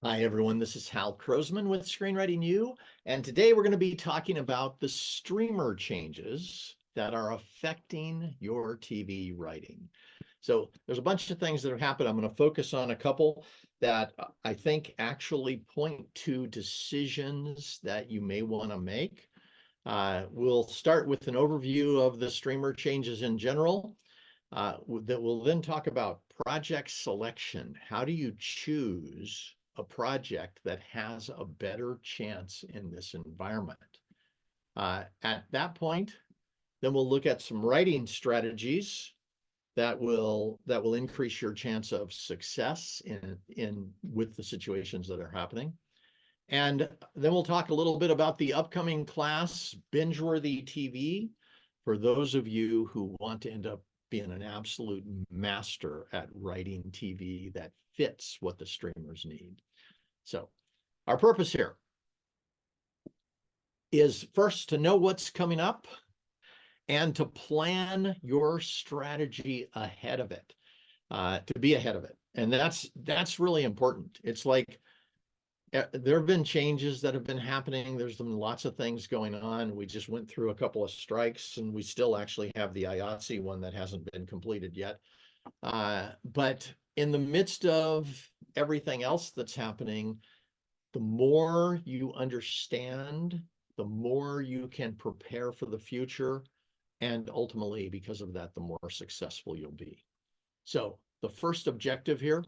Hi, everyone. This is Hal Krosman with Screenwriting U, and today we're going to be talking about the streamer changes that are affecting your TV writing. So there's a bunch of things that have happened. I'm going to focus on a couple that I think actually point to decisions that you may want to make. We'll start with an overview of the streamer changes in general. That will then talk about project selection. How do you choose a project that has a better chance in this environment? At that point, then we'll look at some writing strategies that will increase your chance of success in with the situations that are happening. And then we'll talk a little bit about the upcoming class, Binge-Worthy TV, for those of you who want to end up being an absolute master at writing TV that fits what the streamers need. So our purpose here is first to know what's coming up and to plan your strategy ahead of it, to be ahead of it. And that's really important. It's like there have been changes that have been happening. There's been lots of things going on. We just went through a couple of strikes, and we still actually have the IATSE one that hasn't been completed yet. But in the midst of everything else that's happening, the more you understand, the more you can prepare for the future. And ultimately, because of that, the more successful you'll be. So the first objective here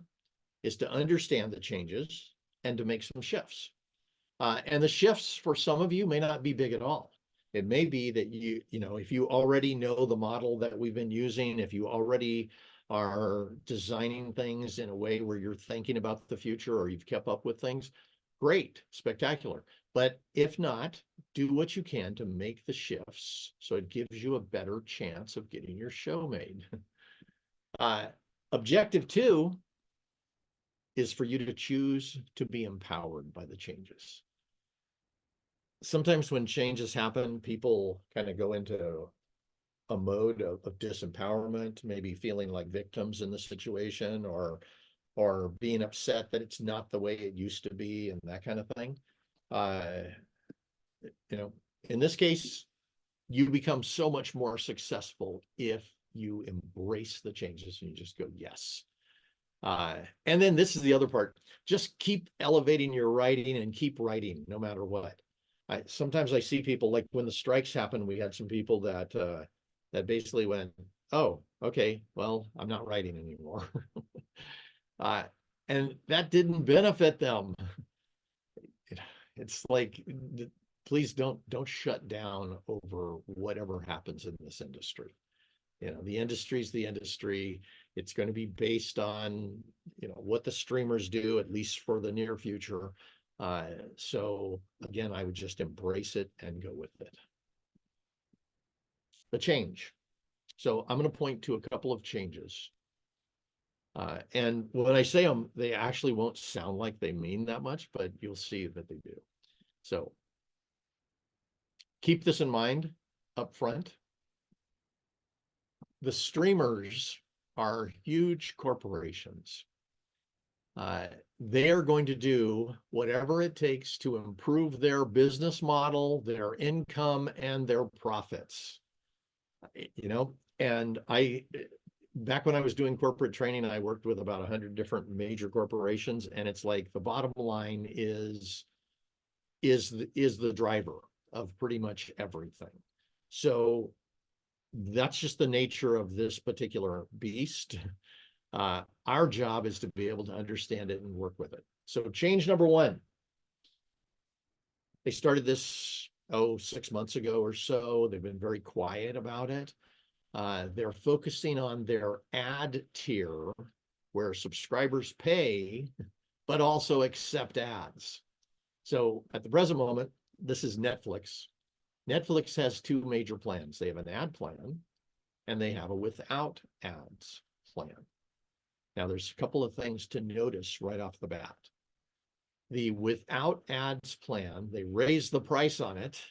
is to understand the changes and to make some shifts. And the shifts for some of you may not be big at all. It may be that if you already know the model that we've been using, if you already are designing things in a way where you're thinking about the future or you've kept up with things, great, spectacular. But if not, do what you can to make the shifts so it gives you a better chance of getting your show made. Objective 2 is for you to choose to be empowered by the changes. Sometimes when changes happen, people kind of go into a mode of disempowerment, maybe feeling like victims in the situation or being upset that it's not the way it used to be and that kind of thing. In this case, you become so much more successful if you embrace the changes and you just go, yes. And then this is the other part. Just keep elevating your writing and keep writing no matter what. Sometimes I see people, like when the strikes happened, we had some people that basically went, oh, okay, well, I'm not writing anymore. And that didn't benefit them. It's like, please don't shut down over whatever happens in this industry. The industry is the industry. It's going to be based on, what the streamers do, at least for the near future. So again, I would just embrace it and go with it. The change. So I'm going to point to a couple of changes. And when I say them, they actually won't sound like they mean that much, but you'll see that they do. So keep this in mind up front. The streamers are huge corporations. They are going to do whatever it takes to improve their business model, their income, and their profits. And back when I was doing corporate training, I worked with about 100 different major corporations, and it's like the bottom line is the driver of pretty much everything. So that's just the nature of this particular beast. Our job is to be able to understand it and work with it. So change number 1. They started this, 6 months ago or so. They've been very quiet about it. They're focusing on their ad tier where subscribers pay, but also accept ads. So at the present moment, this is Netflix. Netflix has 2 major plans. They have an ad plan and they have a without ads plan. Now, there's a couple of things to notice right off the bat. The without ads plan, they raised the price on it,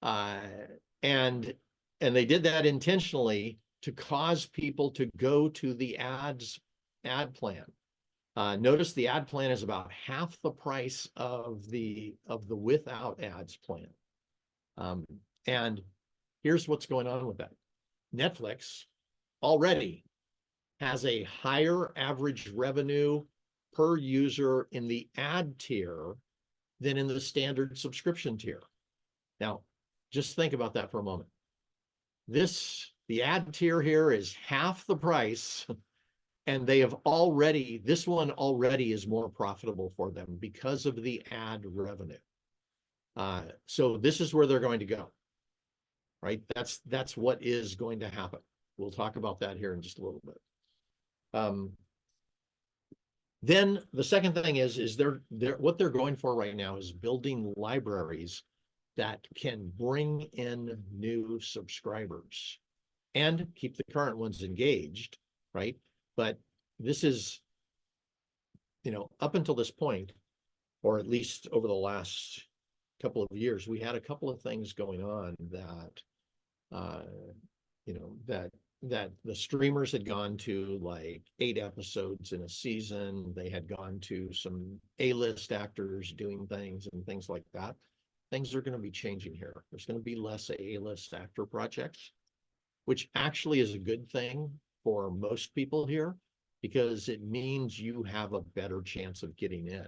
and they did that intentionally to cause people to go to the ad plan. Notice the ad plan is about half the price of the without ads plan. And here's what's going on with that. Netflix already has a higher average revenue per user in the ad tier than in the standard subscription tier. Now, just think about that for a moment. The ad tier here is half the price, and they have already, this one already is more profitable for them because of the ad revenue. So this is where they're going to go, right? That's what is going to happen. We'll talk about that here in just a little bit. Then the second thing is what they're going for right now is building libraries that can bring in new subscribers and keep the current ones engaged, right? But this is, up until this point, or at least over the last couple of years, we had a couple of things going on that, that the streamers had gone to like 8 episodes in a season. They had gone to some A-list actors doing things and things like that. Things are going to be changing here. There's going to be less A-list actor projects, which actually is a good thing for most people here because it means you have a better chance of getting in.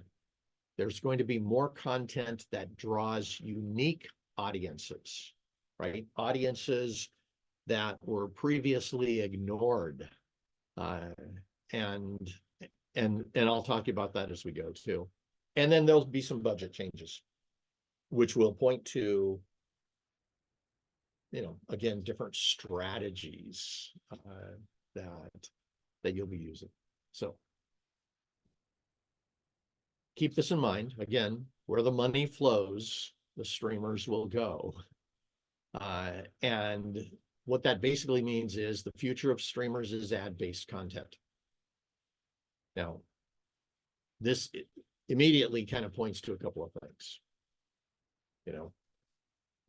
There's going to be more content that draws unique audiences, right? Audiences that were previously ignored. And I'll talk to you about that as we go too. And then there'll be some budget changes, which will point to, again, different strategies that you'll be using. So keep this in mind. Again, where the money flows, the streamers will go. And what that basically means is the future of streamers is ad-based content. Now, this immediately kind of points to a couple of things.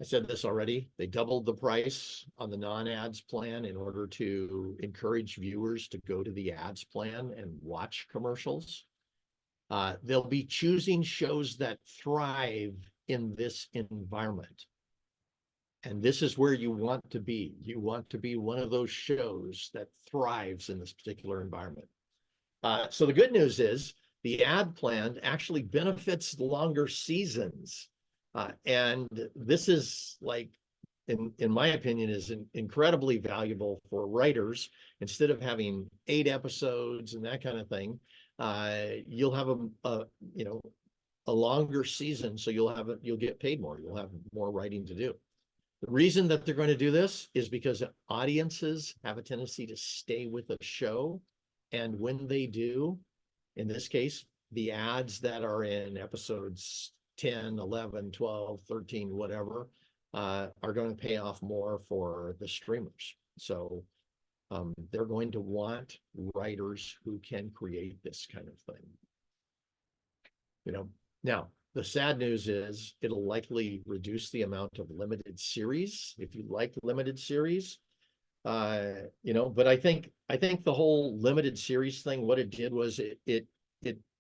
I said this already. They doubled the price on the non-ads plan in order to encourage viewers to go to the ads plan and watch commercials. They'll be choosing shows that thrive in this environment. And this is where you want to be. You want to be one of those shows that thrives in this particular environment. So the good news is the ad plan actually benefits longer seasons. And this is like, in my opinion, is incredibly valuable for writers. Instead of having 8 episodes and that kind of thing, you'll have a longer season, so you'll get paid more. You'll have more writing to do. The reason that they're going to do this is because audiences have a tendency to stay with a show. And when they do, in this case, the ads that are in episodes 10, 11, 12, 13, whatever, are going to pay off more for the streamers. So they're going to want writers who can create this kind of thing. Now, the sad news is it'll likely reduce the amount of limited series if you like limited series. But I think the whole limited series thing, what it did was it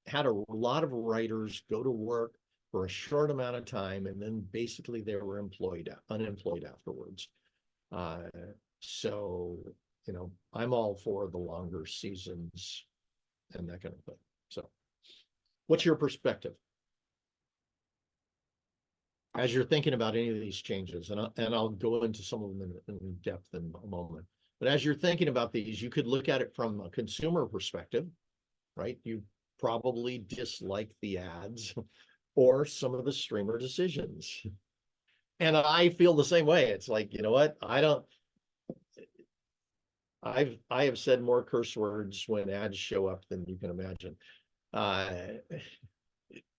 had a lot of writers go to work for a short amount of time, and then basically they were unemployed afterwards. So I'm all for the longer seasons and that kind of thing. So what's your perspective as you're thinking about any of these changes? And I'll go into some of them in depth in a moment. But as you're thinking about these, you could look at it from a consumer perspective, right? You probably dislike the ads or some of the streamer decisions. And I feel the same way. It's like, you know what? I have said more curse words when ads show up than you can imagine.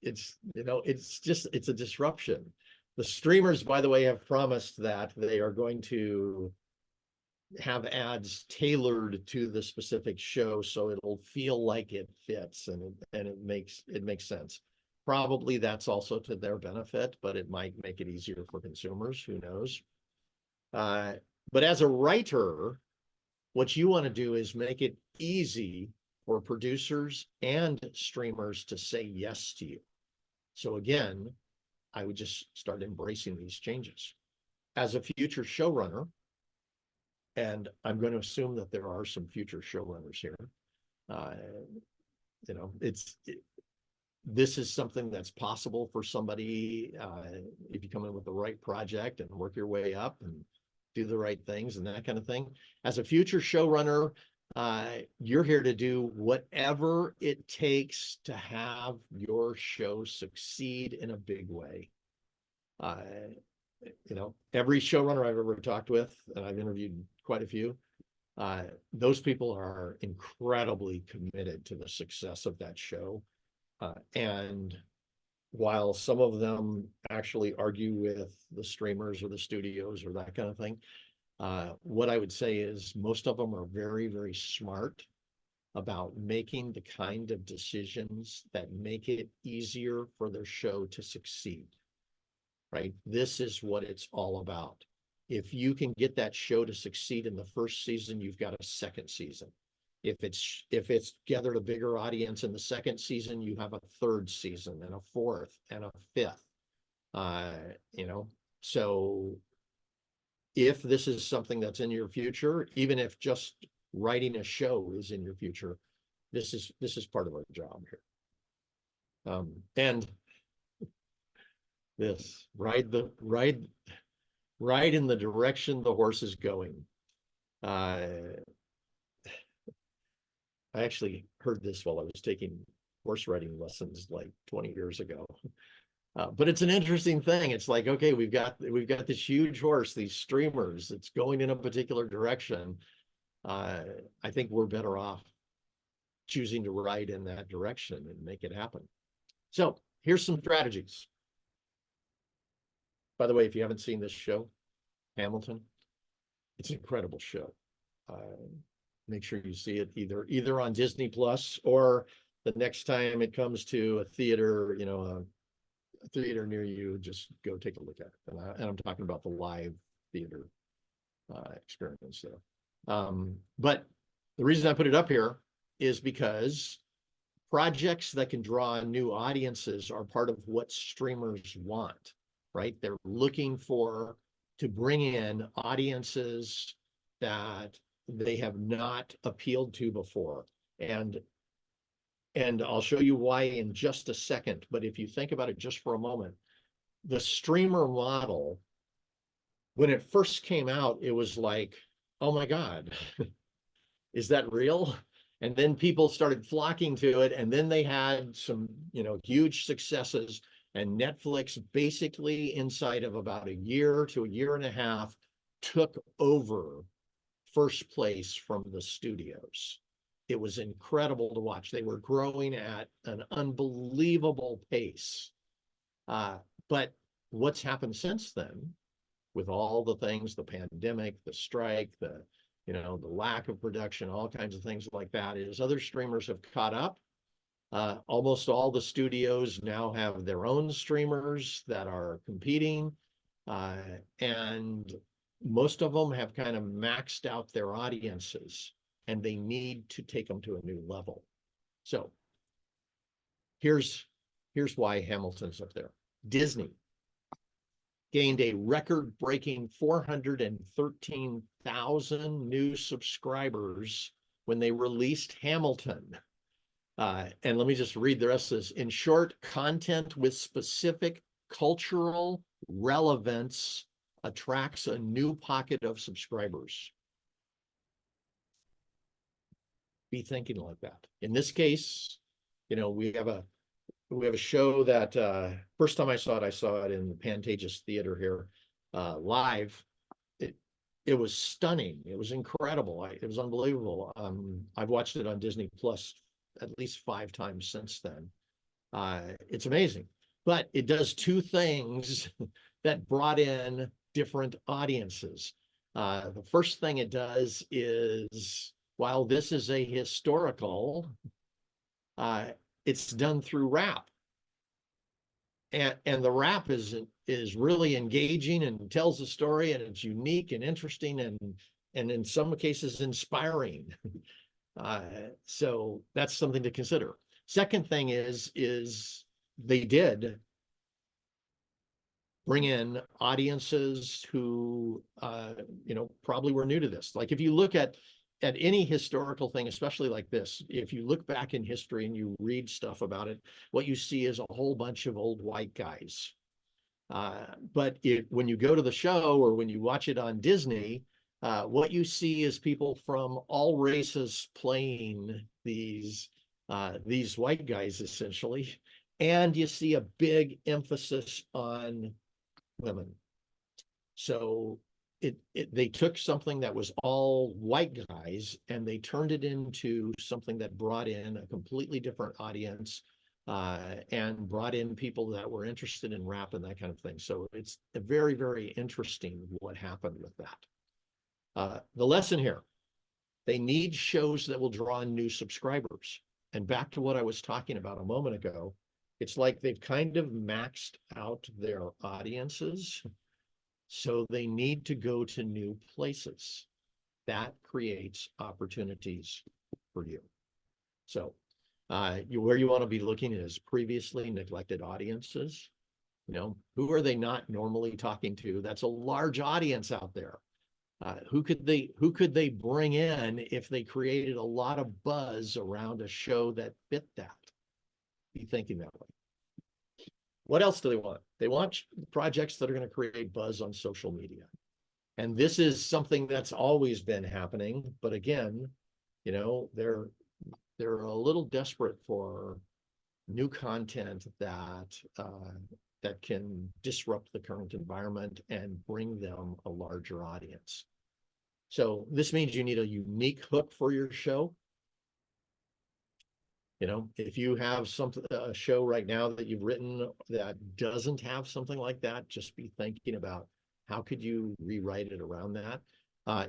It's a disruption. The streamers, by the way, have promised that they are going to have ads tailored to the specific show, so it'll feel like it fits and it makes sense. Probably that's also to their benefit, but it might make it easier for consumers. Who knows? But as a writer, what you want to do is make it easy for producers and streamers to say yes to you. So again, I would just start embracing these changes. As a future showrunner, and I'm going to assume that there are some future showrunners here, you know, this is something that's possible for somebody if you come in with the right project and work your way up and do the right things and that kind of thing. As a future showrunner, you're here to do whatever it takes to have your show succeed in a big way. You know, every showrunner I've ever talked with, and I've interviewed quite a few, those people are incredibly committed to the success of that show. And while some of them actually argue with the streamers or the studios or that kind of thing, what I would say is most of them are very, very smart about making the kind of decisions that make it easier for their show to succeed, right? This is what it's all about. If you can get that show to succeed in the first season, you've got a second season. If it's gathered a bigger audience in the second season, you have a third season and a fourth and a fifth. You know, so if this is something that's in your future, even if just writing a show is in your future, this is part of our job here. And this ride in the direction the horse is going. I actually heard this while I was taking horse riding lessons like 20 years ago. But it's an interesting thing. It's like, okay, we've got this huge horse, these streamers, it's going in a particular direction. I think we're better off choosing to ride in that direction and make it happen. So here's some strategies. By the way, if you haven't seen this show, Hamilton, it's an incredible show. Make sure you see it either on Disney Plus or the next time it comes to a theater, you know, a theater near you, just go take a look at it. And I'm talking about the live theater experience there. But the reason I put it up here is because projects that can draw new audiences are part of what streamers want, right? They're looking to bring in audiences that they have not appealed to before. And I'll show you why in just a second. But if you think about it just for a moment, the streamer model, when it first came out, it was like, oh my God, is that real? And then people started flocking to it. And then they had some, you know, huge successes. And Netflix basically inside of about a year to a year and a half took over first place from the studios. It was incredible to watch. They were growing at an unbelievable pace. But what's happened since then, with all the things, the pandemic, the strike, the lack of production, all kinds of things like that, is other streamers have caught up. Almost all the studios now have their own streamers that are competing. And most of them have kind of maxed out their audiences and they need to take them to a new level. So here's why Hamilton's up there. Disney gained a record-breaking 413,000 new subscribers when they released Hamilton. And let me just read the rest of this. In short, content with specific cultural relevance attracts a new pocket of subscribers. Be thinking like that. In this case, you know, we have a show that first time I saw it in the Pantages Theater here live. It was stunning. It was incredible. It was unbelievable. I've watched it on Disney Plus at least 5 times since then. It's amazing, but it does 2 things that brought in different audiences. The first thing it does is, while this is a historical, it's done through rap. And the rap is really engaging and tells a story, and it's unique and interesting and in some cases inspiring. So that's something to consider. Second thing is they did bring in audiences who, probably were new to this. Like if you look at any historical thing, especially like this, if you look back in history and you read stuff about it, what you see is a whole bunch of old white guys. But when you go to the show or when you watch it on Disney, what you see is people from all races playing these white guys essentially, and you see a big emphasis on women. So they took something that was all white guys and they turned it into something that brought in a completely different audience, and brought in people that were interested in rap and that kind of thing. So it's very, very interesting what happened with that. The lesson here, they need shows that will draw in new subscribers. And back to what I was talking about a moment ago, it's like they've kind of maxed out their audiences. So they need to go to new places. That creates opportunities for you. So where you want to be looking is previously neglected audiences. Who are they not normally talking to? That's a large audience out there. Who could they bring in if they created a lot of buzz around a show that fit that? Be thinking that way. What else do they want? They want projects that are going to create buzz on social media. And this is something that's always been happening. But again, they're a little desperate for new content that can disrupt the current environment and bring them a larger audience. So this means you need a unique hook for your show. If you have a show right now that you've written that doesn't have something like that, just be thinking about how could you rewrite it around that.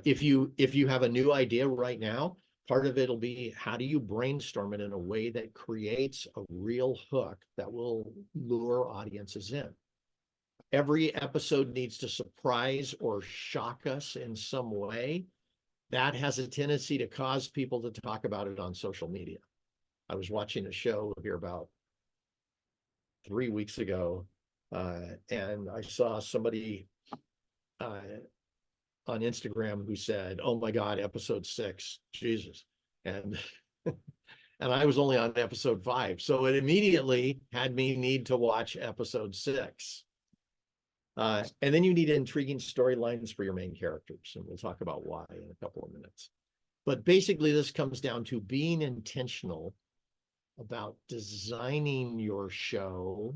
If you have a new idea right now, part of it'll be how do you brainstorm it in a way that creates a real hook that will lure audiences in. Every episode needs to surprise or shock us in some way. That has a tendency to cause people to talk about it on social media. I was watching a show here about 3 weeks ago, and I saw somebody on Instagram who said, "Oh my God, episode 6, Jesus," and and I was only on episode 5, so it immediately had me need to watch episode 6. And then you need intriguing storylines for your main characters, and we'll talk about why in a couple of minutes. But basically, this comes down to being intentional about designing your show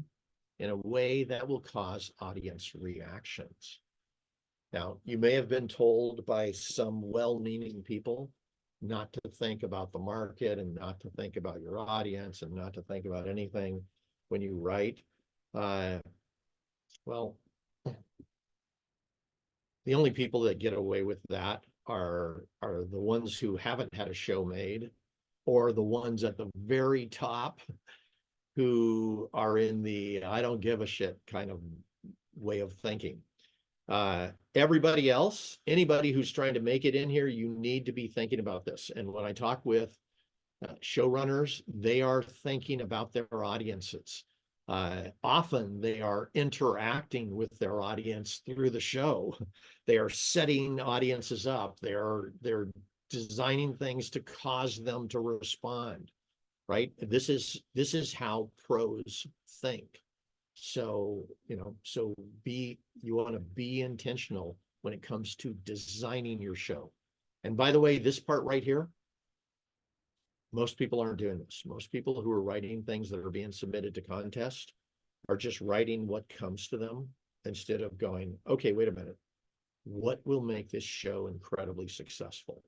in a way that will cause audience reactions. Now, you may have been told by some well-meaning people not to think about the market and not to think about your audience and not to think about anything when you write. Well, the only people that get away with that are the ones who haven't had a show made, or the ones at the very top who are in the I don't give a shit kind of way of thinking. Everybody else, anybody who's trying to make it in here, you need to be thinking about this. And when I talk with showrunners, they are thinking about their audiences. Often they are interacting with their audience through the show. They are setting audiences up. They're designing things to cause them to respond, right? This is how pros think. So, you want to be intentional when it comes to designing your show. And by the way, this part right here, most people aren't doing this. Most people who are writing things that are being submitted to contests are just writing what comes to them instead of going, okay, wait a minute, what will make this show incredibly successful?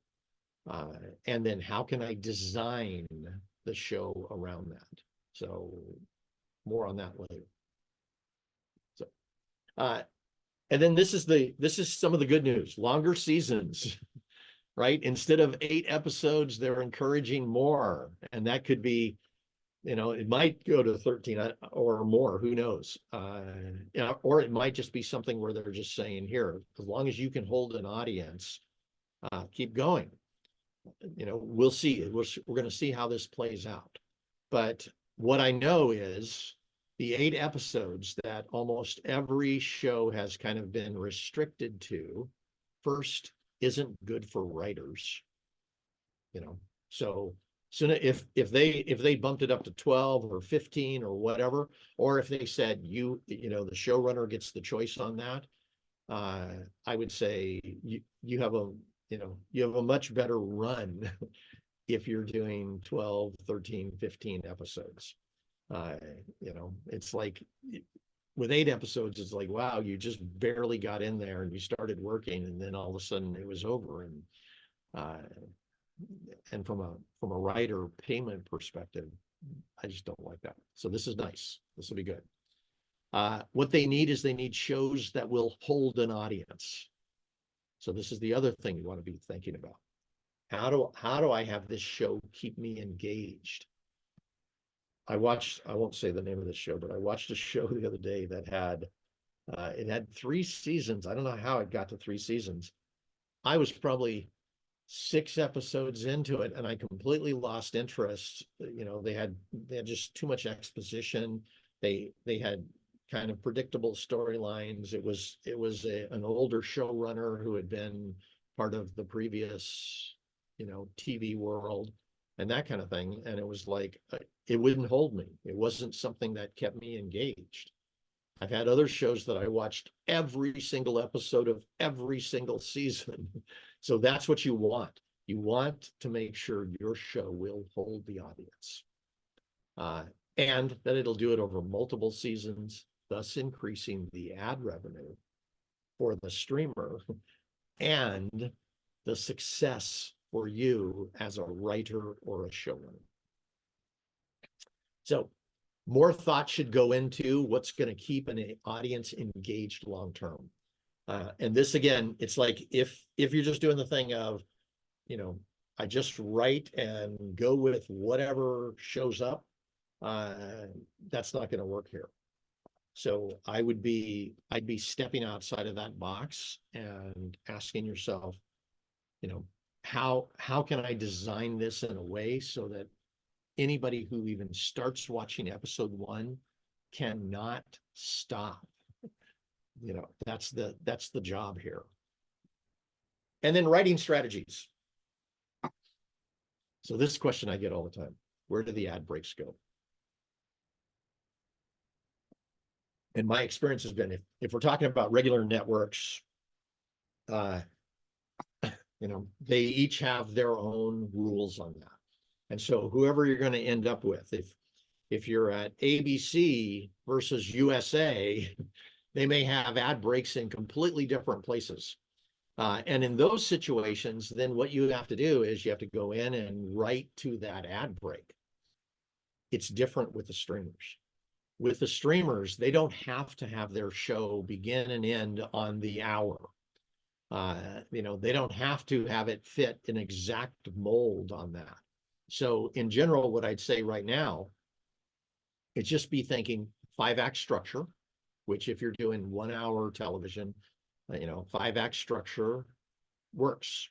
And then how can I design the show around that? So more on that later. So, and then this is some of the good news, longer seasons, right? Instead of 8 episodes, they're encouraging more. And that could be, it might go to 13 or more, who knows? Or it might just be something where they're just saying, here, as long as you can hold an audience, keep going. we'll see. We're going to see how this plays out. But what I know is the 8 episodes that almost every show has kind of been restricted to, first, isn't good for writers. So if they bumped it up to 12 or 15 or whatever, or if they said the showrunner gets the choice on that, I would say you have a much better run if you're doing 12, 13, 15 episodes. It's like with 8 episodes, it's like, wow, you just barely got in there and you started working, and then all of a sudden it was over. And from a writer payment perspective, I just don't like that. So this is nice. This will be good. What they need is they need shows that will hold an audience. So this is the other thing you want to be thinking about. How do I have this show keep me engaged? I won't say the name of this show, but I watched a show the other day that had 3 seasons. I don't know how it got to 3 seasons. I was probably 6 episodes into it and I completely lost interest. They had just too much exposition. They had kind of predictable storylines. It was an older showrunner who had been part of the previous TV world and that kind of thing. And it was like, it wouldn't hold me. It wasn't something that kept me engaged. I've had other shows that I watched every single episode of every single season. So that's what you want. You want to make sure your show will hold the audience. And that it'll do it over multiple seasons, thus increasing the ad revenue for the streamer and the success for you as a writer or a showrunner. So more thought should go into what's going to keep an audience engaged long term. And this, again, it's like if you're just doing the thing of, I just write and go with whatever shows up, that's not going to work here. So I'd be stepping outside of that box and asking yourself, how can I design this in a way so that anybody who even starts watching episode 1 cannot stop? That's the job here. And then writing strategies. So this question I get all the time: where do the ad breaks go? And my experience has been, if we're talking about regular networks, they each have their own rules on that. And so whoever you're going to end up with, if you're at ABC versus USA, they may have ad breaks in completely different places. And in those situations, then what you have to do is you have to go in and write to that ad break. It's different with the streamers. With the streamers, they don't have to have their show begin and end on the hour. They don't have to have it fit an exact mold on that. So in general, what I'd say right now, it's just be thinking 5-act structure, which if you're doing 1-hour television, 5-act structure works.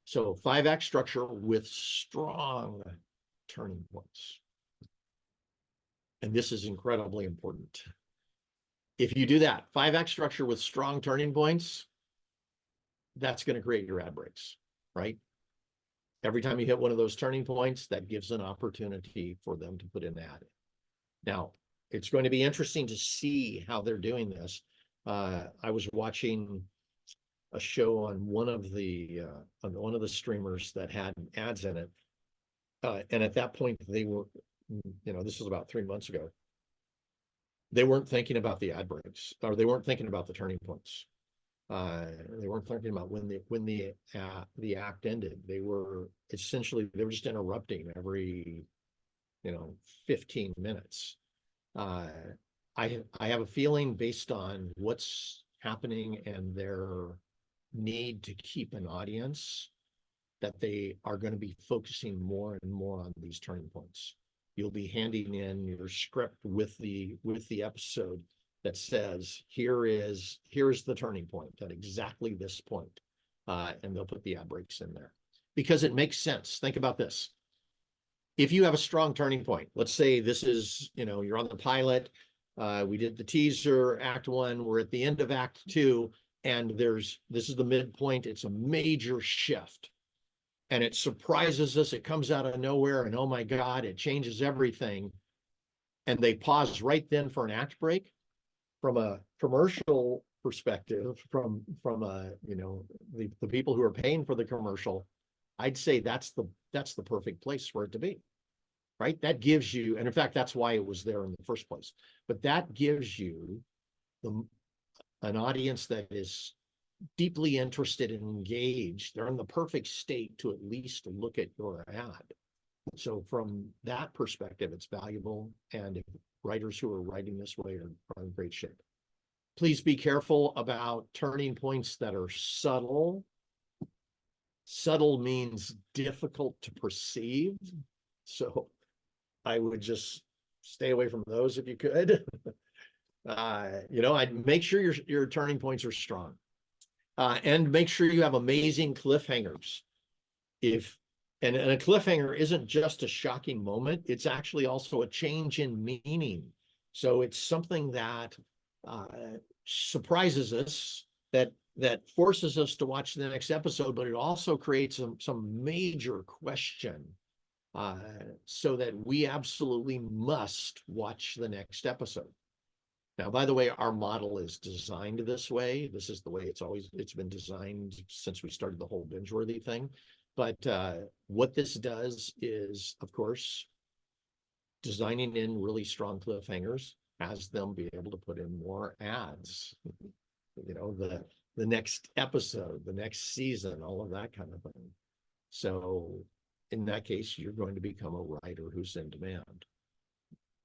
So 5-act structure with strong turning points. And this is incredibly important. If you do that, 5-act structure with strong turning points, that's going to create your ad breaks, right? Every time you hit one of those turning points, that gives an opportunity for them to put an ad. Now, it's going to be interesting to see how they're doing this. I was watching a show on one of the streamers that had ads in it, and at that point they were, this was about 3 months ago. They weren't thinking about the ad breaks, or they weren't thinking about the turning points. They weren't thinking about when the act ended. They were just interrupting every 15 minutes. I have a feeling, based on what's happening and their need to keep an audience, that they are going to be focusing more and more on these turning points. You'll be handing in your script with the episode that says, here's the turning point at exactly this point. And they'll put the ad breaks in there. because it makes sense. Think about this. If you have a strong turning point, let's say this is, you're on the pilot, we did the teaser, act one, we're at the end of act two, and this is the midpoint, it's a major shift. And it surprises us, it comes out of nowhere, and oh my God, it changes everything. And they pause right then for an act break. From a commercial perspective, from the people who are paying for the commercial, I'd say that's the perfect place for it to be, right? That gives you, and in fact, that's why it was there in the first place. But that gives you an audience that is deeply interested and engaged. They're in the perfect state to at least look at your ad. So from that perspective, it's valuable, and writers who are writing this way are in great shape. Please be careful about turning points that are subtle. Subtle means difficult to perceive. So I would just stay away from those if you could. I'd make sure your turning points are strong. And make sure you have amazing cliffhangers. And a cliffhanger isn't just a shocking moment, it's actually also a change in meaning. So it's something that surprises us, that forces us to watch the next episode, but it also creates some major question, so that we absolutely must watch the next episode. Now, by the way, our model is designed this way. This is the way it's been designed since we started the whole binge-worthy thing. But what this does is, of course, designing in really strong cliffhangers has them be able to put in more ads, the next episode, the next season, all of that kind of thing. So in that case, you're going to become a writer who's in demand.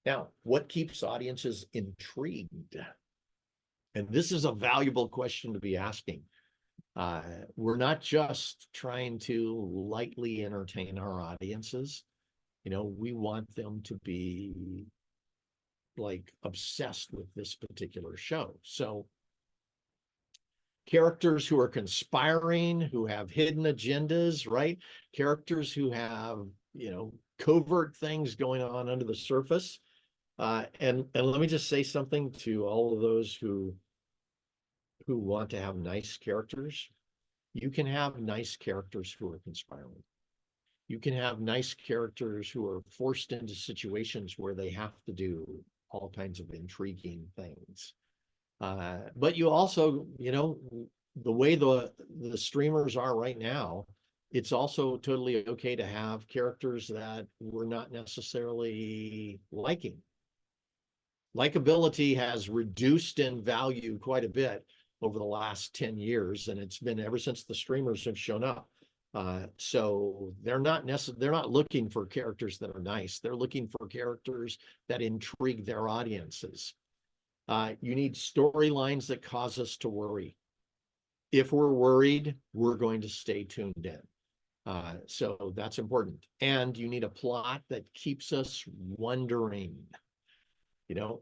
Now, what keeps audiences intrigued? And this is a valuable question to be asking. We're not just trying to lightly entertain our audiences. We want them to be like obsessed with this particular show. So characters who are conspiring, who have hidden agendas, right? Characters who have, covert things going on under the surface. And let me just say something to all of those who want to have nice characters. You can have nice characters who are conspiring. You can have nice characters who are forced into situations where they have to do all kinds of intriguing things. But you also, the way the streamers are right now, it's also totally okay to have characters that we're not necessarily liking. Likability has reduced in value quite a bit over the last 10 years, and it's been ever since the streamers have shown up. So they're not looking for characters that are nice. They're looking for characters that intrigue their audiences. You need storylines that cause us to worry. If we're worried, we're going to stay tuned in. So that's important. And you need a plot that keeps us wondering.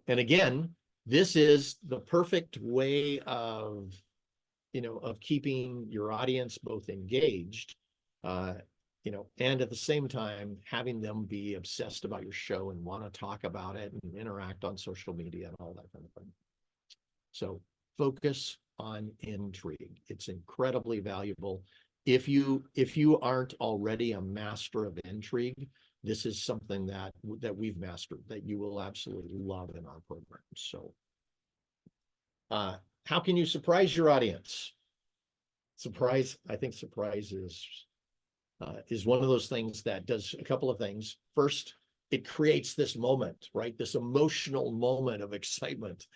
And again, this is the perfect way of keeping your audience both engaged, and at the same time, having them be obsessed about your show and want to talk about it and interact on social media and all that kind of thing. So focus on intrigue. It's incredibly valuable. If you aren't already a master of intrigue, this is something that we've mastered, that you will absolutely love in our program. So how can you surprise your audience? I think surprise is one of those things that does a couple of things. First, it creates this moment, right? This emotional moment of excitement.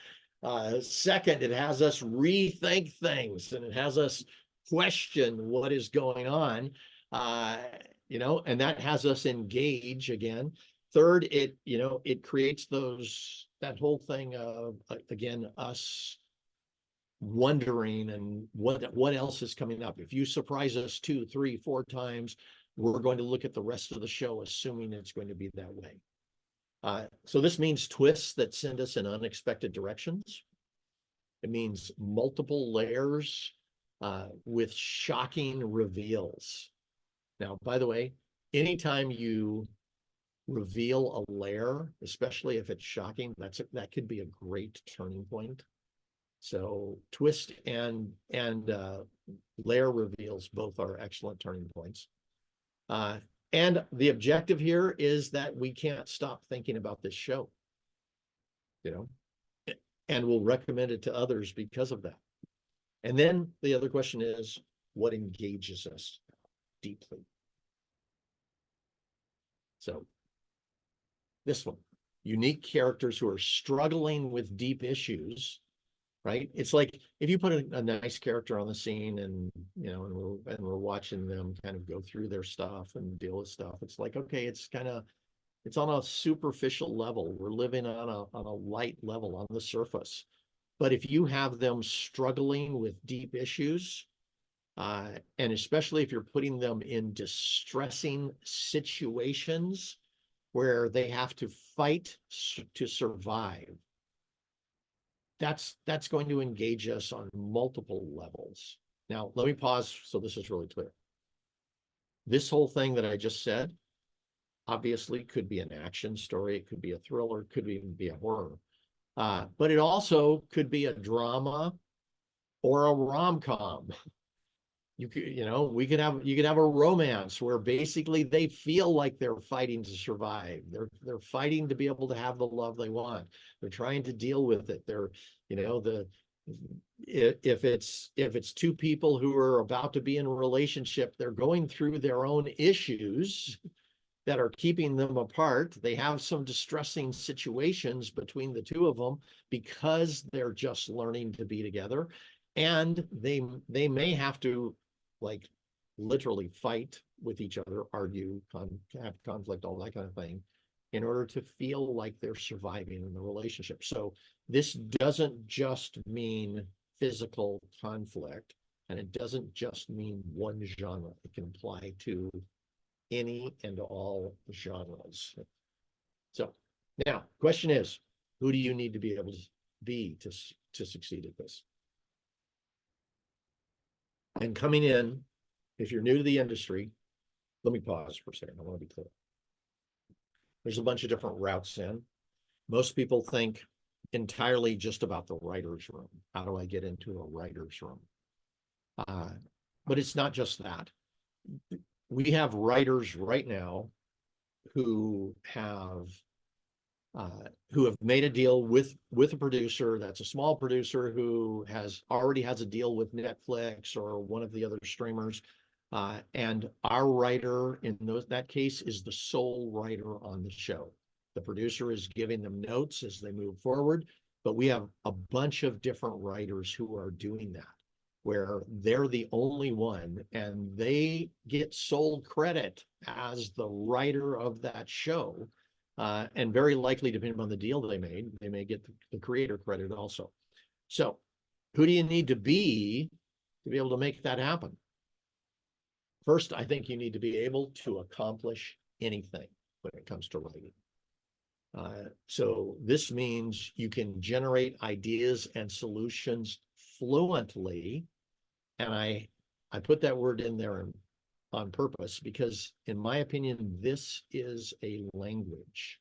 Second, it has us rethink things, and it has us question what is going on. And that has us engage again. Third, it creates that whole thing of, again, us wondering and what else is coming up. If you surprise us 2, 3, 4 times, we're going to look at the rest of the show assuming it's going to be that way. So this means twists that send us in unexpected directions. It means multiple layers with shocking reveals. Now, by the way, anytime you reveal a layer, especially if it's shocking, that could be a great turning point. So twist and layer reveals both are excellent turning points. And the objective here is that we can't stop thinking about this show, you know, and we'll recommend it to others because of that. And then the other question is, what engages us deeply? So this one, unique characters who are struggling with deep issues, right? It's like if you put a nice character on the scene and, you know, and we're watching them kind of go through their stuff and deal with stuff. It's like, okay, it's on a superficial level. We're living on a light level on the surface. But if you have them struggling with deep issues, and especially if you're putting them in distressing situations where they have to fight to survive, that's going to engage us on multiple levels. Now, let me pause so this is really clear. This whole thing that I just said, obviously could be an action story, it could be a thriller, it could even be a horror. But it also could be a drama or a rom-com. You could, you know, you could have a romance where basically they feel like they're fighting to survive. They're fighting to be able to have the love they want. They're trying to deal with it. They're, you know, if it's two people who are about to be in a relationship, they're going through their own issues that are keeping them apart. They have some distressing situations between the two of them because they're just learning to be together. And they may have to, like, literally fight with each other, argue, have conflict, all that kind of thing, in order to feel like they're surviving in the relationship. So this doesn't just mean physical conflict, and it doesn't just mean one genre. It can apply to any and all genres. So now, question is, who do you need to be able to be to succeed at this? And coming in, if you're new to the industry, let me pause for a second. I want to be clear. There's a bunch of different routes in. Most people think entirely just about the writer's room. How do I get into a writer's room? But it's not just that. We have writers right now who have made a deal with a producer that's a small producer who already has a deal with Netflix or one of the other streamers. And our writer in that case is the sole writer on the show. The producer is giving them notes as they move forward, but we have a bunch of different writers who are doing that, where they're the only one and they get sole credit as the writer of that show. And very likely, depending on the deal they may get the creator credit also. So who do you need to be able to make that happen? First, I think you need to be able to accomplish anything when it comes to writing. So this means you can generate ideas and solutions fluently. And I put that word in there on purpose because, in my opinion, this is a language.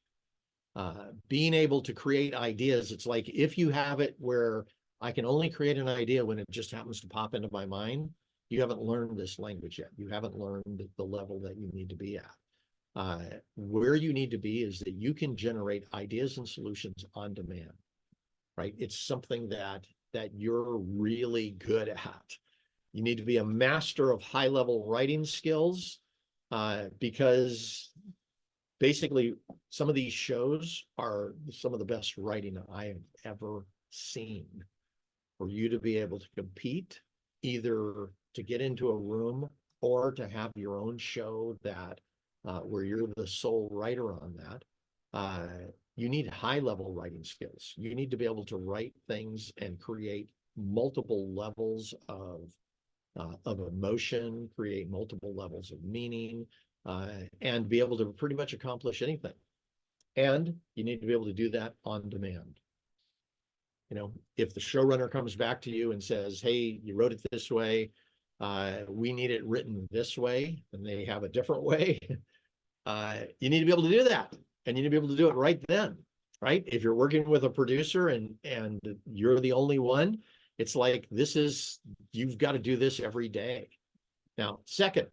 Being able to create ideas, it's like if you have it where I can only create an idea when it just happens to pop into my mind, you haven't learned this language yet. You haven't learned the level that you need to be at. Where you need to be is that you can generate ideas and solutions on demand, right? It's something that you're really good at. You need to be a master of high-level writing skills, because basically some of these shows are some of the best writing I have ever seen. For you to be able to compete, either to get into a room or to have your own show that where you're the sole writer on that, you need high-level writing skills. You need to be able to write things and create multiple levels of emotion, create multiple levels of meaning, and be able to pretty much accomplish anything. And you need to be able to do that on demand. You know, if the showrunner comes back to you and says, hey, you wrote it this way, we need it written this way, and they have a different way. You need to be able to do that, and you need to be able to do it right then, right? If you're working with a producer and you're the only one, it's like, you've got to do this every day. Now, second,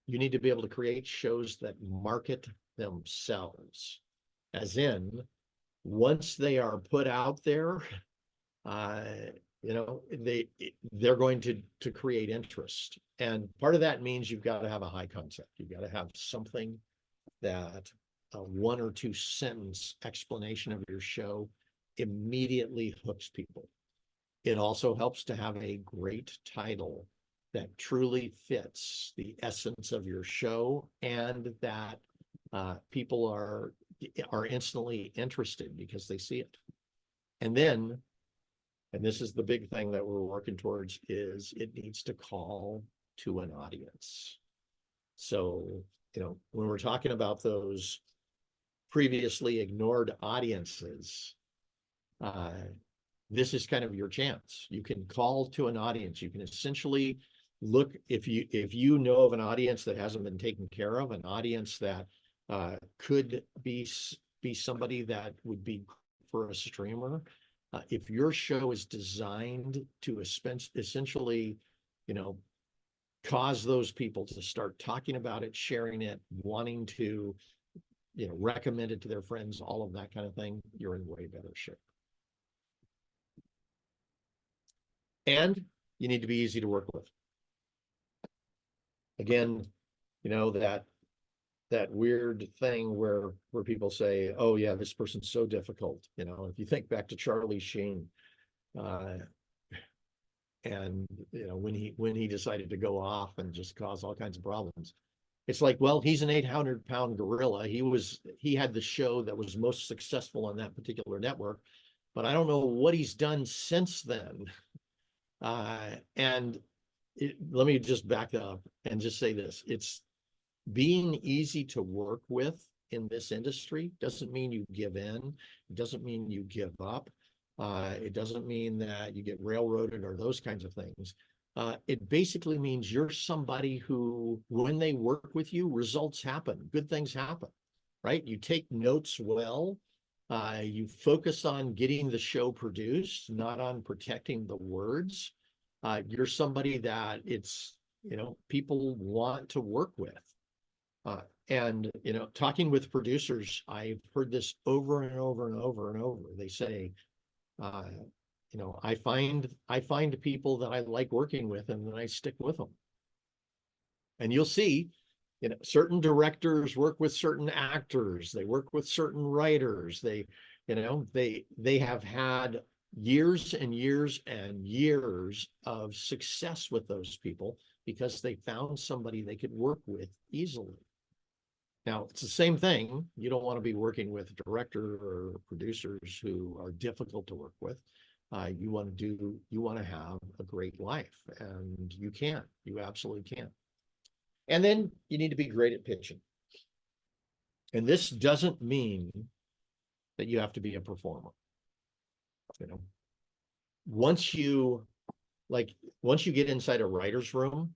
you need to be able to create shows that market themselves, as in, once they are put out there, they're going to create interest. And part of that means you've got to have a high concept. You've got to have something that a 1 or 2 sentence explanation of your show immediately hooks people. It also helps to have a great title that truly fits the essence of your show, and that people are instantly interested because they see it. And then, and this is the big thing that we're working towards, is it needs to call to an audience. So, when we're talking about those previously ignored audiences, this is kind of your chance. You can call to an audience. You can essentially look, if you know of an audience that hasn't been taken care of, an audience that could be somebody that would be for a streamer. If your show is designed to essentially, cause those people to start talking about it, sharing it, wanting to, recommend it to their friends, all of that kind of thing, you're in way better shape. And you need to be easy to work with. Again, that weird thing where people say, oh yeah, this person's so difficult. If you think back to Charlie Sheen, and when he decided to go off and just cause all kinds of problems, it's like, well, he's an 800-pound gorilla. He had the show that was most successful on that particular network, but I don't know what he's done since then. Let me just back up and just say this. It's being easy to work with in this industry doesn't mean you give in. It doesn't mean you give up. It doesn't mean that you get railroaded or those kinds of things. It basically means you're somebody who, when they work with you, results happen, good things happen, right? You take notes well. You focus on getting the show produced, not on protecting the words. You're somebody that people want to work with. And talking with producers, I've heard this over and over and over and over. They say, I find people that I like working with, and then I stick with them. And you'll see, certain directors work with certain actors. They work with certain writers. They have had years and years and years of success with those people because they found somebody they could work with easily. Now, it's the same thing. You don't want to be working with a director or producers who are difficult to work with. You want to have a great life, and you absolutely can. And then you need to be great at pitching. And this doesn't mean that you have to be a performer. Once you get inside a writer's room,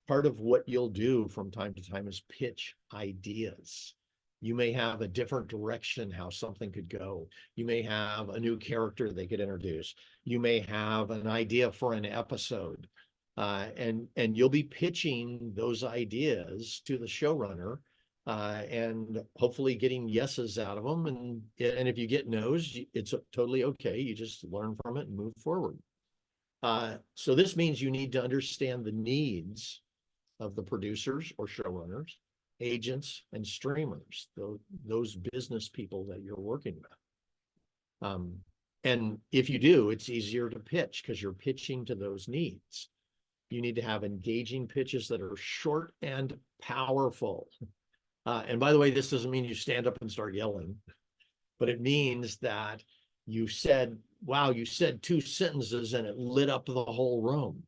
part of what you'll do from time to time is pitch ideas. You may have a different direction how something could go. You may have a new character they could introduce. You may have an idea for an episode. And you'll be pitching those ideas to the showrunner, and hopefully getting yeses out of them. And if you get no's, it's totally okay. You just learn from it and move forward. So this means you need to understand the needs of the producers or showrunners, agents, and streamers, those business people that you're working with. And if you do, it's easier to pitch because you're pitching to those needs. You need to have engaging pitches that are short and powerful. And by the way, this doesn't mean you stand up and start yelling, but it means that you said 2 sentences and it lit up the whole room.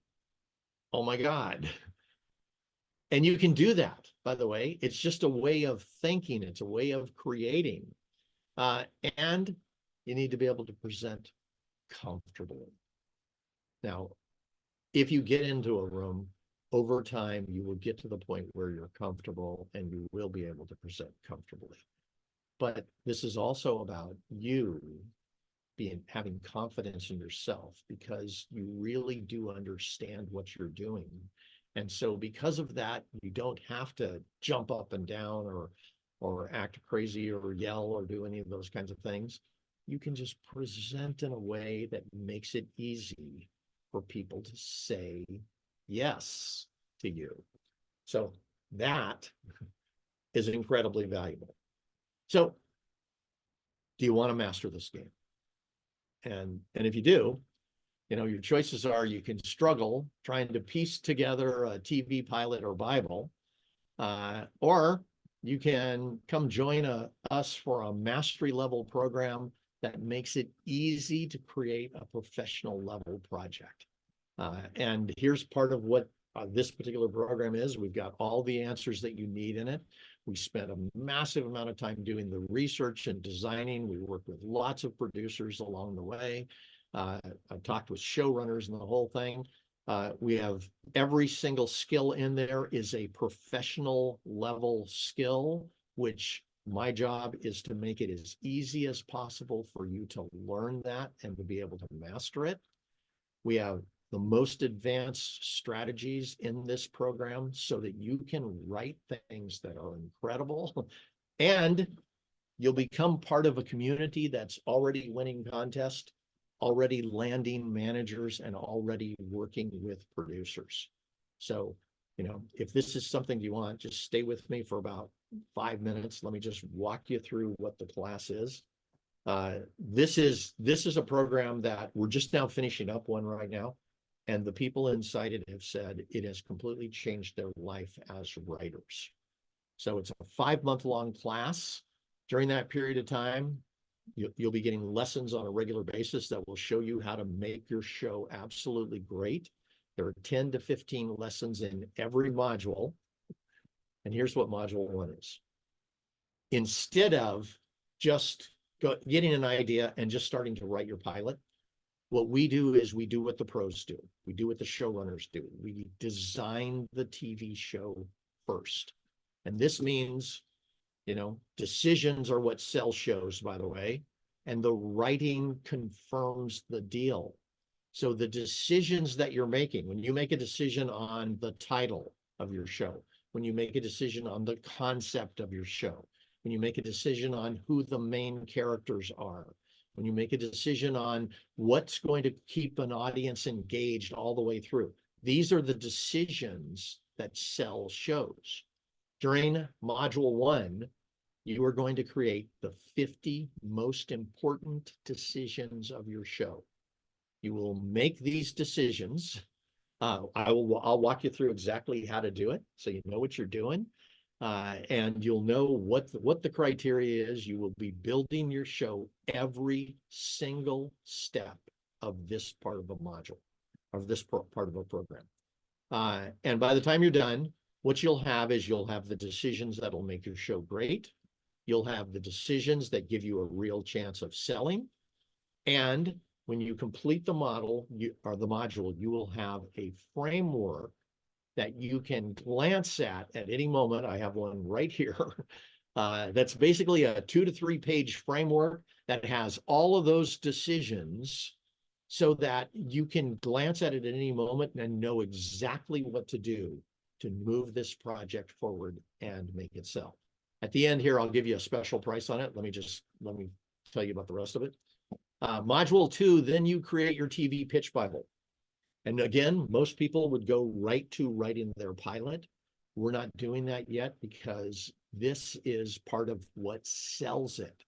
Oh my God. And you can do that, by the way. It's just a way of thinking. It's a way of creating. And you need to be able to present comfortably. Now, if you get into a room, over time, you will get to the point where you're comfortable and you will be able to present comfortably. But this is also about you having confidence in yourself, because you really do understand what you're doing. And so because of that, you don't have to jump up and down or act crazy or yell or do any of those kinds of things. You can just present in a way that makes it easy for people to say yes to you. So that is incredibly valuable. So do you want to master this game? And if you do, your choices are: you can struggle trying to piece together a TV pilot or Bible, or you can come join us for a mastery level program that makes it easy to create a professional level project. And here's part of what this particular program is. We've got all the answers that you need in it. We spent a massive amount of time doing the research and designing. We worked with lots of producers along the way. I talked with showrunners and the whole thing. We have every single skill in there is a professional level skill, which my job is to make it as easy as possible for you to learn that and to be able to master it. We have the most advanced strategies in this program so that you can write things that are incredible, and you'll become part of a community that's already winning contests, already landing managers, and already working with producers. So, if this is something you want, just stay with me for about 5 minutes. Let me just walk you through what the class is. This is a program that we're just now finishing up one right now. And the people inside it have said it has completely changed their life as writers. So it's a 5-month-long class. During that period of time, you'll be getting lessons on a regular basis that will show you how to make your show absolutely great. There are 10 to 15 lessons in every module. And here's what module 1 is. Instead of just getting an idea and just starting to write your pilot, what we do is we do what the pros do. We do what the showrunners do. We design the TV show first. And this means, decisions are what sell shows, by the way, and the writing confirms the deal. So the decisions that you're making, when you make a decision on the title of your show, when you make a decision on the concept of your show, when you make a decision on who the main characters are, when you make a decision on what's going to keep an audience engaged all the way through, these are the decisions that sell shows. During module 1, you are going to create the 50 most important decisions of your show. You will make these decisions. I'll walk you through exactly how to do it, so you know what you're doing. And you'll know what the criteria is. You will be building your show every single step of this part of a module, of this part of a program. And by the time you're done, what you'll have is you'll have the decisions that'll make your show great. You'll have the decisions that give you a real chance of selling. And when you complete the module, you will have a framework that you can glance at any moment. I have one right here. That's basically a 2 to 3 page framework that has all of those decisions so that you can glance at it at any moment and know exactly what to do to move this project forward and make it sell. At the end here, I'll give you a special price on it. Let me tell you about the rest of it. Module 2, then you create your TV pitch Bible. And again, most people would go right to writing their pilot. We're not doing that yet because this is part of what sells it.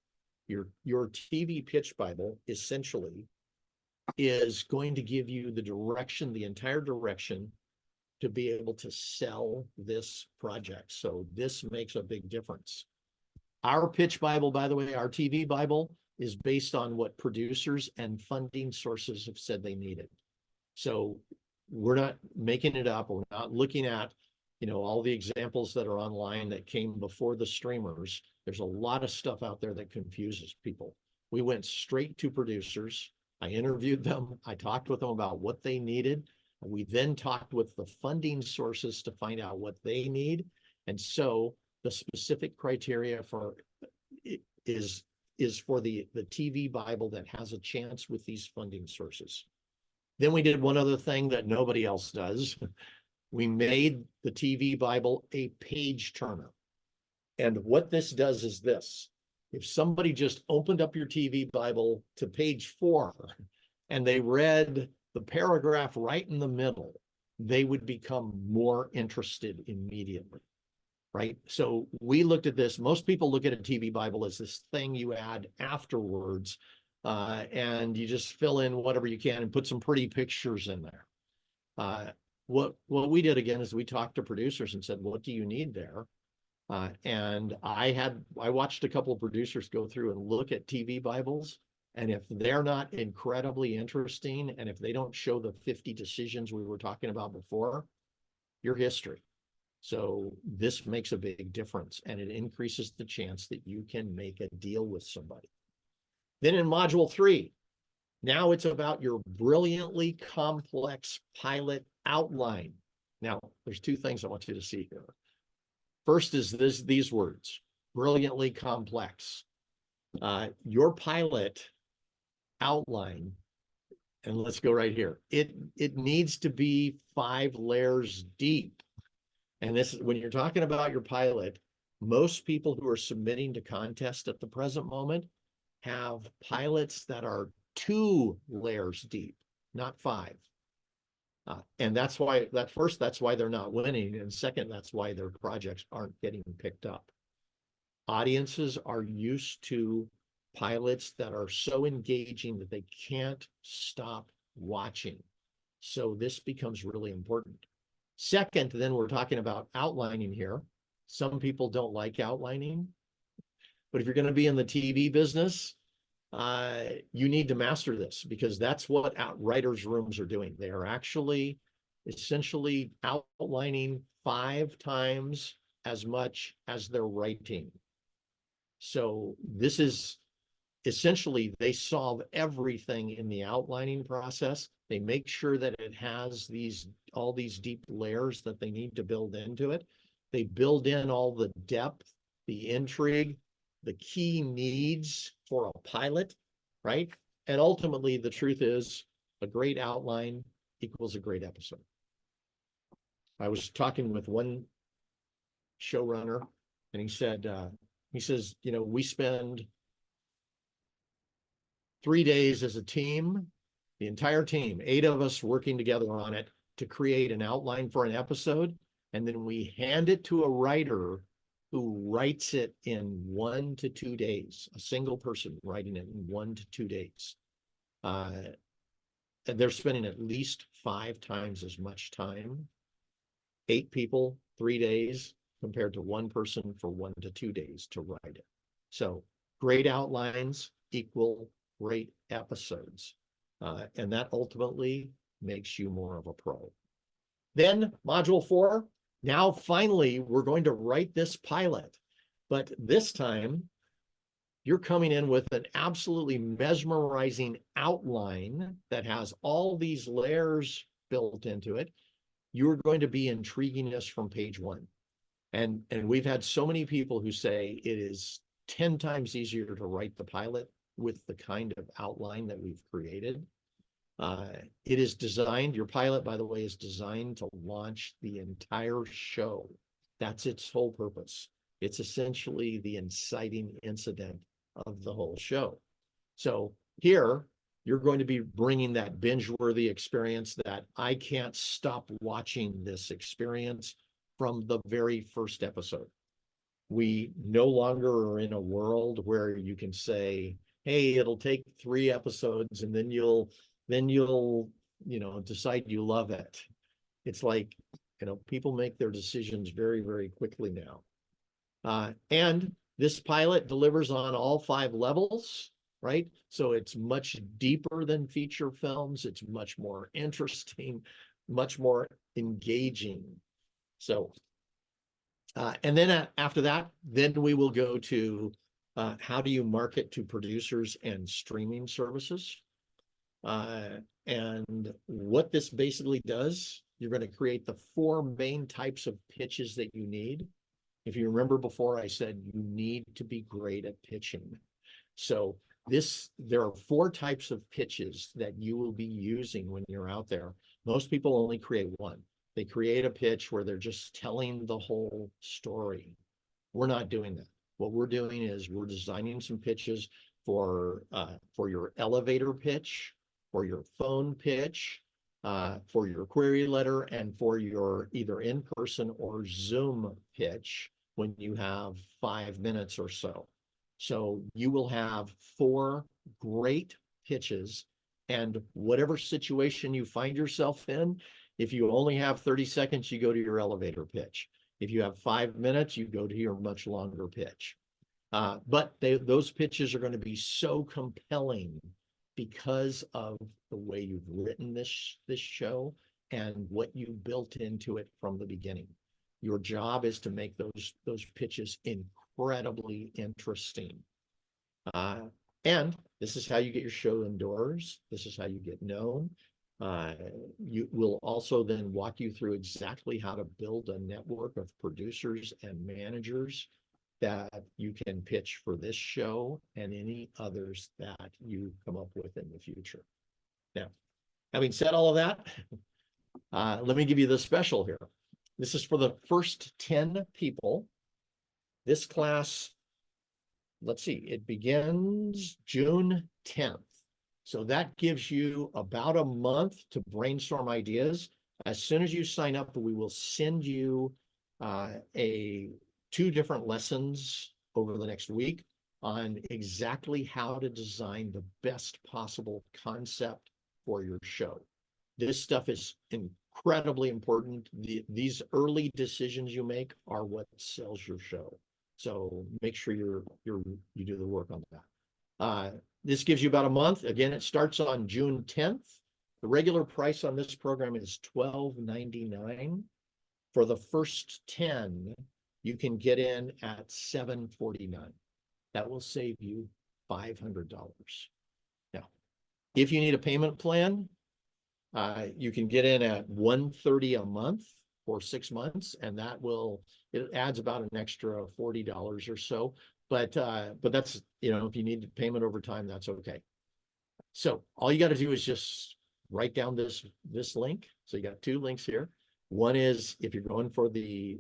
Your TV pitch Bible essentially is going to give you the direction, the entire direction, to be able to sell this project. So this makes a big difference. Our pitch Bible, by the way, our TV Bible, is based on what producers and funding sources have said they needed. So we're not making it up. We're not looking at, all the examples that are online that came before the streamers. There's a lot of stuff out there that confuses people. We went straight to producers. I interviewed them. I talked with them about what they needed. We then talked with the funding sources to find out what they need. And so the specific criteria for is for the TV Bible that has a chance with these funding sources. Then we did one other thing that nobody else does. We made the TV Bible a page turner. And what this does is this. If somebody just opened up your TV Bible to page 4 and they read the paragraph right in the middle, they would become more interested immediately, right? So we looked at this. Most people look at a TV Bible as this thing you add afterwards, and you just fill in whatever you can and put some pretty pictures in there. What we did again is we talked to producers and said, what do you need there? And I watched a couple of producers go through and look at TV Bibles. And if they're not incredibly interesting, and if they don't show the 50 decisions we were talking about before, you're history. So this makes a big difference, and it increases the chance that you can make a deal with somebody. Then in module 3, now it's about your brilliantly complex pilot outline. Now, there's 2 things I want you to see here. First is these words, brilliantly complex. Your pilot outline, and let's go right here. It needs to be 5 layers deep. And this is when you're talking about your pilot, most people who are submitting to contests at the present moment have pilots that are 2 layers deep, not 5. And that's why that's why they're not winning. And second, that's why their projects aren't getting picked up. Audiences are used to pilots that are so engaging that they can't stop watching. So this becomes really important. Second, then we're talking about outlining here. Some people don't like outlining, but if you're going to be in the TV business, you need to master this, because that's what writers' rooms are doing. They are actually essentially outlining 5 times as much as they're writing. So this is essentially, they solve everything in the outlining process. They make sure that it has all these deep layers that they need to build into it. They build in all the depth, the intrigue, the key needs for a pilot, right? And ultimately, the truth is a great outline equals a great episode. I was talking with one showrunner, and he says, we spend 3 days as a team, the entire team, 8 of us working together on it to create an outline for an episode. And then we hand it to a writer who writes it in 1 to 2 days, a single person writing it in 1 to 2 days. And they're spending at least 5 times as much time, 8 people, 3 days, compared to 1 person for 1 to 2 days to write it. So great outlines equal great episodes. And that ultimately makes you more of a pro. Then module 4, now finally, we're going to write this pilot. But this time, you're coming in with an absolutely mesmerizing outline that has all these layers built into it. You're going to be intriguing us from page 1. And we've had so many people who say it is 10 times easier to write the pilot with the kind of outline that we've created. It is designed, your pilot, by the way, is designed to launch the entire show. That's its whole purpose. It's essentially the inciting incident of the whole show. So here, you're going to be bringing that binge-worthy experience that I can't stop watching this experience from the very first episode. We no longer are in a world where you can say, hey, it'll take 3 episodes and then you'll decide you love it. It's like, people make their decisions very, very quickly now. And this pilot delivers on all 5 levels, right? So it's much deeper than feature films. It's much more interesting, much more engaging. So, and then after that, then we will go to how do you market to producers and streaming services? And what this basically does, you're going to create the 4 main types of pitches that you need. If you remember before, I said you need to be great at pitching. So there are 4 types of pitches that you will be using when you're out there. Most people only create one. They create a pitch where they're just telling the whole story. We're not doing that. What we're doing is we're designing some pitches for your elevator pitch, for your phone pitch, for your query letter, and for your either in-person or Zoom pitch when you have 5 minutes or so. So you will have 4 great pitches, and whatever situation you find yourself in, if you only have 30 seconds, you go to your elevator pitch. If you have 5 minutes, you go to your much longer pitch. But those pitches are going to be so compelling because of the way you've written this show and what you built into it from the beginning. Your job is to make those pitches incredibly interesting. And this is how you get your show indoors. This is how you get known. You will also then walk you through exactly how to build a network of producers and managers that you can pitch for this show and any others that you come up with in the future. Now, having said all of that, let me give you the special here. This is for the first 10 people. This class, let's see, it begins June 10th. So that gives you about a month to brainstorm ideas. As soon as you sign up, we will send you 2 different lessons over the next week on exactly how to design the best possible concept for your show. This stuff is incredibly important. These early decisions you make are what sells your show. So make sure you do the work on that. This gives you about a month. Again, it starts on June 10th. The regular price on this program is $12.99. For the first 10, you can get in at $7.49. That will save you $500. Now, if you need a payment plan, you can get in at $130 a month for 6 months, and it adds about an extra $40 or so. But that's, if you need payment over time, that's okay. So all you got to do is just write down this link. So you got 2 links here. One is if you're going for the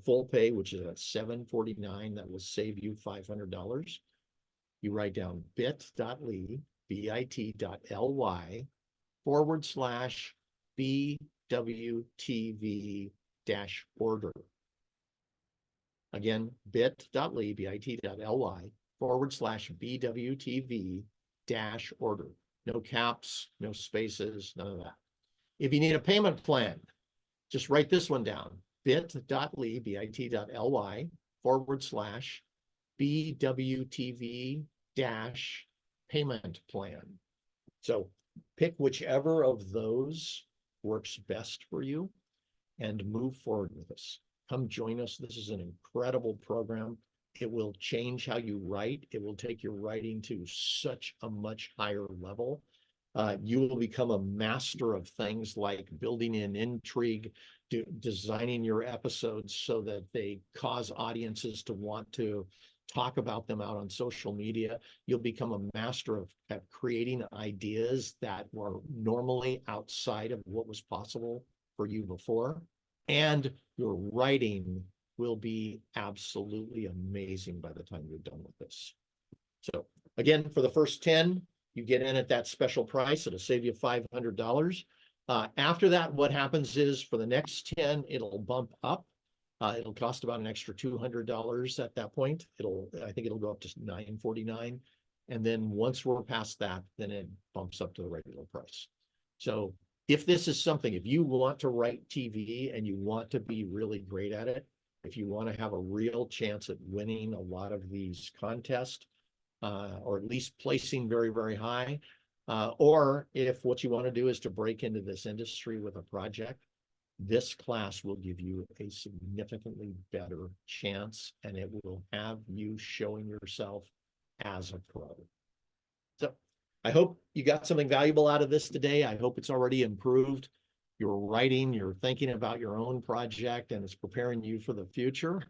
full pay, which is at $7.49, that will save you $500. You write down bit.ly, bit.ly /BWTV-order. Again, bit.ly, bit.ly /BWTV-order. No caps, no spaces, none of that. If you need a payment plan, just write this one down, bit.ly, bit.ly /BWTV-payment plan. So pick whichever of those works best for you and move forward with us. Come join us. This is an incredible program. It will change how you write. It will take your writing to such a much higher level. You will become a master of things like building in intrigue, designing your episodes so that they cause audiences to want to talk about them out on social media. You'll become a master of creating ideas that were normally outside of what was possible for you before. And your writing will be absolutely amazing by the time you're done with this. So again, for the first 10, you get in at that special price. It'll save you $500. After that, what happens is for the next 10, it'll bump up. It'll cost about an extra $200 at that point. I think it'll go up to $949. And then once we're past that, then it bumps up to the regular price. So if this is something, if you want to write TV and you want to be really great at it, if you want to have a real chance at winning a lot of these contests, or at least placing very, very high, or if what you want to do is to break into this industry with a project, this class will give you a significantly better chance, and it will have you showing yourself as a pro. So I hope you got something valuable out of this today. I hope it's already improved your writing, you're thinking about your own project, and it's preparing you for the future.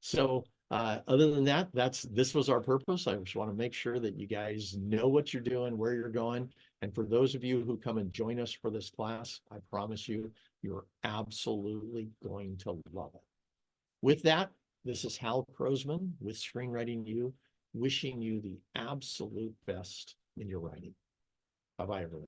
So other than that, this was our purpose. I just want to make sure that you guys know what you're doing, where you're going. And for those of you who come and join us for this class, I promise you, you're absolutely going to love it. With that, this is Hal Crosman with Screenwriting U, wishing you the absolute best in your writing. Bye-bye, everyone.